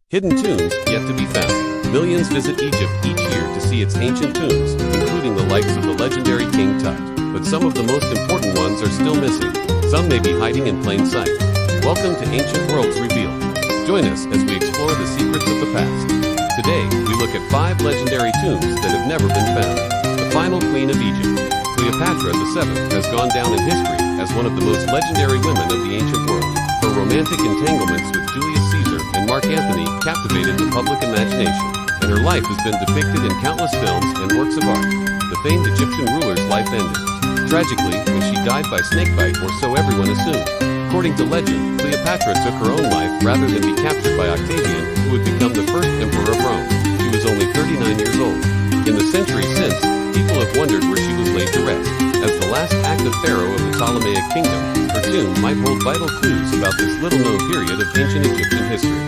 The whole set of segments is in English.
Hidden tombs yet to be found. Millions visit Egypt each year to see its ancient tombs, including the likes of the legendary King Tut. But some of the most important ones are still missing. Some may be hiding in plain sight. Welcome to Ancient Worlds Revealed. Join us as we explore the secrets of the past. Today, we look at 5 legendary tombs that have never been found. The final queen of Egypt, Cleopatra VII, has gone down in history as one of the most legendary women of the ancient world. Her romantic entanglements with Julius Caesar and Mark Antony captivated the public imagination, and her life has been depicted in countless films and works of art. The famed Egyptian ruler's life ended tragically when she died by snakebite, or so everyone assumed. According to legend, Cleopatra took her own life rather than be captured by Octavian, who would become the first emperor of Rome. She was only 39 years old. In the centuries since, people have wondered where she was laid to rest. As the last active pharaoh of the Ptolemaic kingdom, her tomb might hold vital clues about this little-known period of ancient Egyptian history.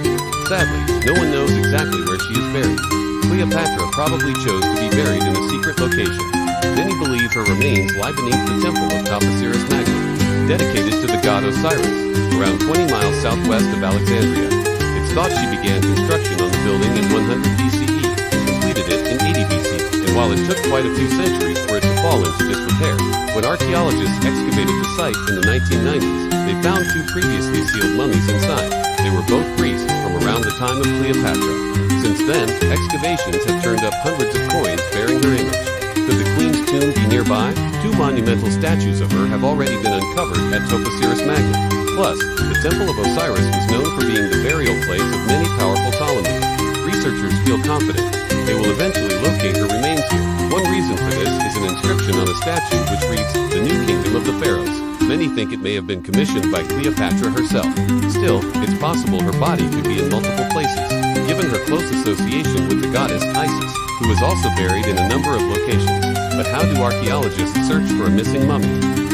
Sadly, no one knows exactly where she is buried. Cleopatra probably chose to be buried in a secret location. Many believe her remains lie beneath the temple of Toposiris Magna, dedicated to the god Osiris, around 20 miles southwest of Alexandria. It's thought she began construction on the building in 100 BCE and completed it in 80 BC. And while it took quite a few centuries for it to fall into disrepair, when archaeologists excavated the site in the 1990s, they found 2 previously sealed mummies inside. They were both priests from around the time of Cleopatra. Since then, excavations have turned up hundreds of coins bearing her image. Could the queen's tomb be nearby? 2 monumental statues of her have already been uncovered at Toposiris Magna. Plus, the Temple of Osiris was known for being the burial place of many powerful Ptolemies. Researchers feel confident they will eventually locate her remains here. One reason for this is an inscription on a statue which reads, "The New Kingdom of the Pharaohs." Many think it may have been commissioned by Cleopatra herself. Still, it's possible her body could be in multiple places, given her close association with the goddess Isis, who is also buried in a number of locations. But how do archaeologists search for a missing mummy?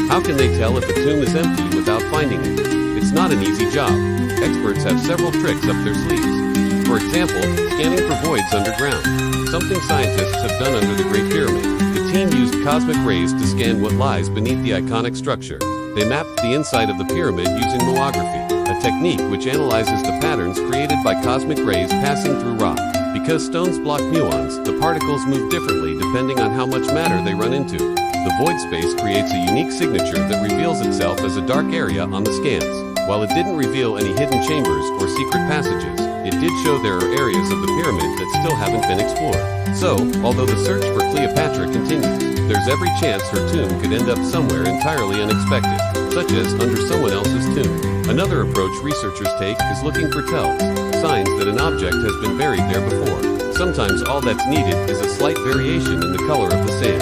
How can they tell if a tomb is empty without finding it? It's not an easy job. Experts have several tricks up their sleeves. For example, scanning for voids underground, something scientists have done under the Great Pyramid. The team used cosmic rays to scan what lies beneath the iconic structure. They mapped the inside of the pyramid using muography, a technique which analyzes the patterns created by cosmic rays passing through rock. Because stones block muons, the particles move differently depending on how much matter they run into. The void space creates a unique signature that reveals itself as a dark area on the scans. While it didn't reveal any hidden chambers or secret passages, it did show there are areas of the pyramid that still haven't been explored. So, although the search for Cleopatra continues, there's every chance her tomb could end up somewhere entirely unexpected, such as under someone else's tomb. Another approach researchers take is looking for tells, signs that an object has been buried there before. Sometimes all that's needed is a slight variation in the color of the sand.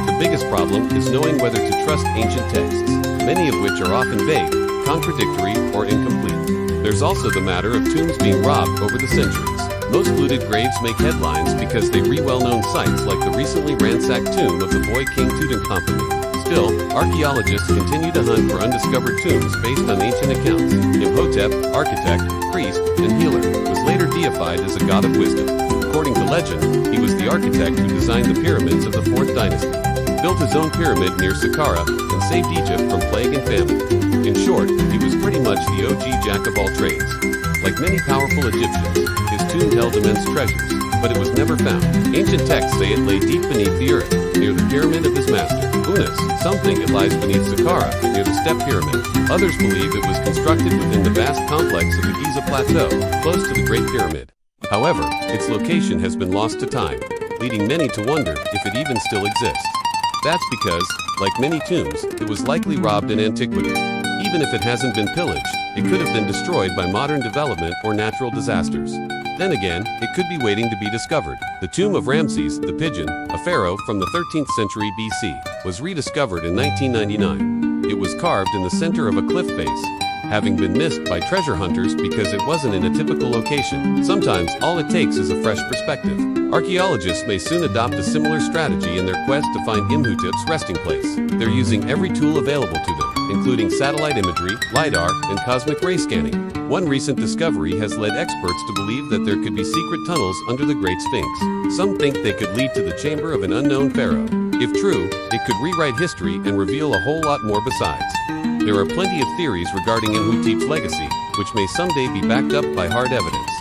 The biggest problem is knowing whether to trust ancient texts, many of which are often vague, contradictory, or incomplete. There's also the matter of tombs being robbed over the centuries. Most looted graves make headlines because they re-well-known sites like the recently ransacked tomb of the boy King Tutankhamun. Still, archaeologists continue to hunt for undiscovered tombs based on ancient accounts. Imhotep, architect, priest, and healer, was later deified as a god of wisdom. According to legend, he was the architect who designed the pyramids of the 4th dynasty, built his own pyramid near Saqqara, and saved Egypt from plague and famine. In short, he was pretty much the OG jack of all trades. Like many powerful Egyptians, his tomb held immense treasures, but it was never found. Ancient texts say it lay deep beneath the earth, near the pyramid of his master, Unas. Some think it lies beneath Saqqara, near the Step Pyramid. Others believe it was constructed within the vast complex of the Giza Plateau, close to the Great Pyramid. However, its location has been lost to time, leading many to wonder if it even still exists. That's because, like many tombs, it was likely robbed in antiquity. Even if it hasn't been pillaged, it could have been destroyed by modern development or natural disasters. Then again, it could be waiting to be discovered. The tomb of Ramses, the Pigeon, a pharaoh from the 13th century BC, was rediscovered in 1999. It was carved in the center of a cliff face, having been missed by treasure hunters because it wasn't in a typical location. Sometimes, all it takes is a fresh perspective. Archaeologists may soon adopt a similar strategy in their quest to find Imhotep's resting place. They're using every tool available to them, including satellite imagery, LiDAR, and cosmic ray scanning. One recent discovery has led experts to believe that there could be secret tunnels under the Great Sphinx. Some think they could lead to the chamber of an unknown pharaoh. If true, it could rewrite history and reveal a whole lot more besides. There are plenty of theories regarding Imhotep's legacy, which may someday be backed up by hard evidence.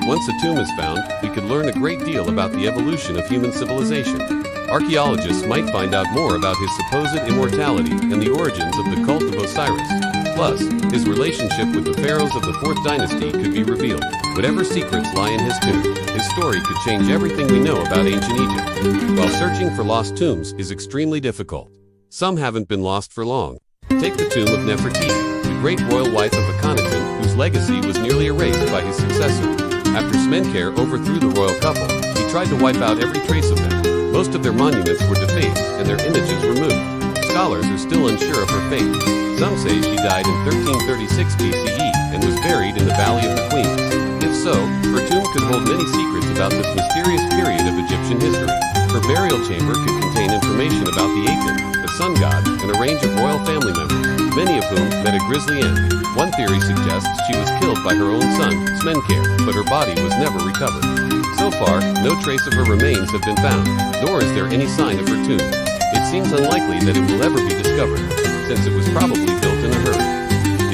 Once a tomb is found, we could learn a great deal about the evolution of human civilization. Archaeologists might find out more about his supposed immortality and the origins of the cult of Osiris. Plus, his relationship with the pharaohs of the 4th dynasty could be revealed. Whatever secrets lie in his tomb, his story could change everything we know about ancient Egypt. While searching for lost tombs is extremely difficult, some haven't been lost for long. Take the tomb of Nefertiti, the great royal wife of Akhenaten, whose legacy was nearly erased by his successor. After Smenkhare overthrew the royal couple, he tried to wipe out every trace of them. Most of their monuments were defaced and their images removed. Scholars are still unsure of her fate. Some say she died in 1336 BCE and was buried in the Valley of the Queens. If so, her tomb could hold many secrets about this mysterious period of Egyptian history. Her burial chamber could contain information about the Aten, the sun god, and a range of royal family members, many of whom met a grisly end. One theory suggests she was killed by her own son, Smenkhare, but her body was never recovered. So far, no trace of her remains have been found, nor is there any sign of her tomb. It seems unlikely that it will ever be discovered, since it was probably built in a hurry.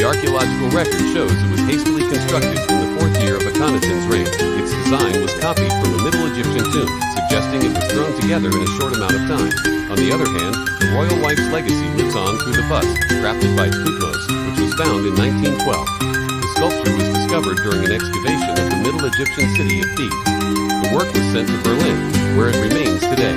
The archaeological record shows it was hastily constructed in the 4th year of Akhenaten's reign. Its design was copied from a Middle Egyptian tomb, suggesting it was thrown together in a short amount of time. On the other hand, the royal wife's legacy lives on through the bust, crafted by Thutmose, which was found in 1912. The sculpture was discovered during an excavation of the Middle Egyptian city of Thebes. The work was sent to Berlin, where it remains today.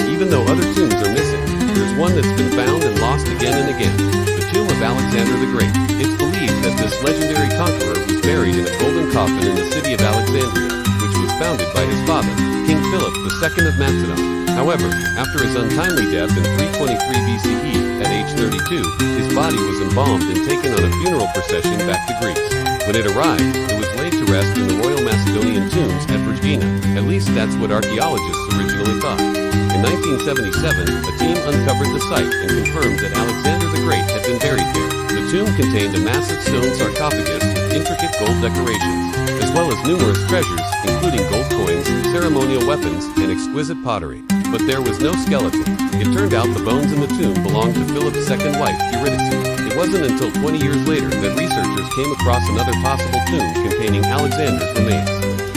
Even though other tombs are missing, there's one that's been found and lost again and again. The tomb of Alexander the Great. It's believed that this legendary conqueror was buried in a golden coffin in the city of Alexandria, which was founded by his father, King Philip II of Macedon. However, after his untimely death in 323 BCE, at age 32, his body was embalmed and taken on a funeral procession back to Greece. When it arrived, it was laid to rest in the royal Macedonian tombs at Vergina. At least that's what archaeologists originally thought. In 1977, a team uncovered the site and confirmed that Alexander the Great had been buried there. The tomb contained a massive stone sarcophagus with intricate gold decorations, as well as numerous treasures, including gold coins, ceremonial weapons, and exquisite pottery. But there was no skeleton. It turned out the bones in the tomb belonged to Philip's second wife, Eurydice. It wasn't until 20 years later that researchers came across another possible tomb containing Alexander's remains.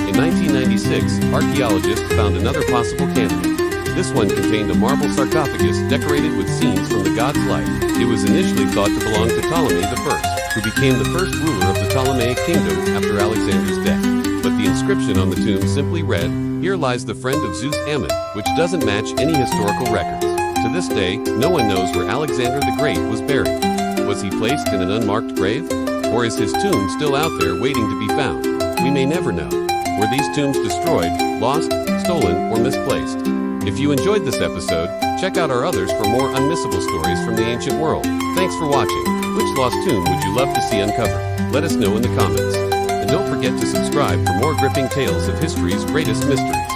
In 1996, archaeologists found another possible candidate. This one contained a marble sarcophagus decorated with scenes from the god's life. It was initially thought to belong to Ptolemy I, who became the first ruler of the Ptolemaic kingdom after Alexander's death. But the inscription on the tomb simply read, "Here lies the friend of Zeus Ammon," which doesn't match any historical records. To this day, no one knows where Alexander the Great was buried. Was he placed in an unmarked grave? Or is his tomb still out there waiting to be found? We may never know. Were these tombs destroyed, lost, stolen, or misplaced? If you enjoyed this episode, check out our others for more unmissable stories from the ancient world. Thanks for watching. Which lost tomb would you love to see uncovered? Let us know in the comments. And don't forget to subscribe for more gripping tales of history's greatest mysteries.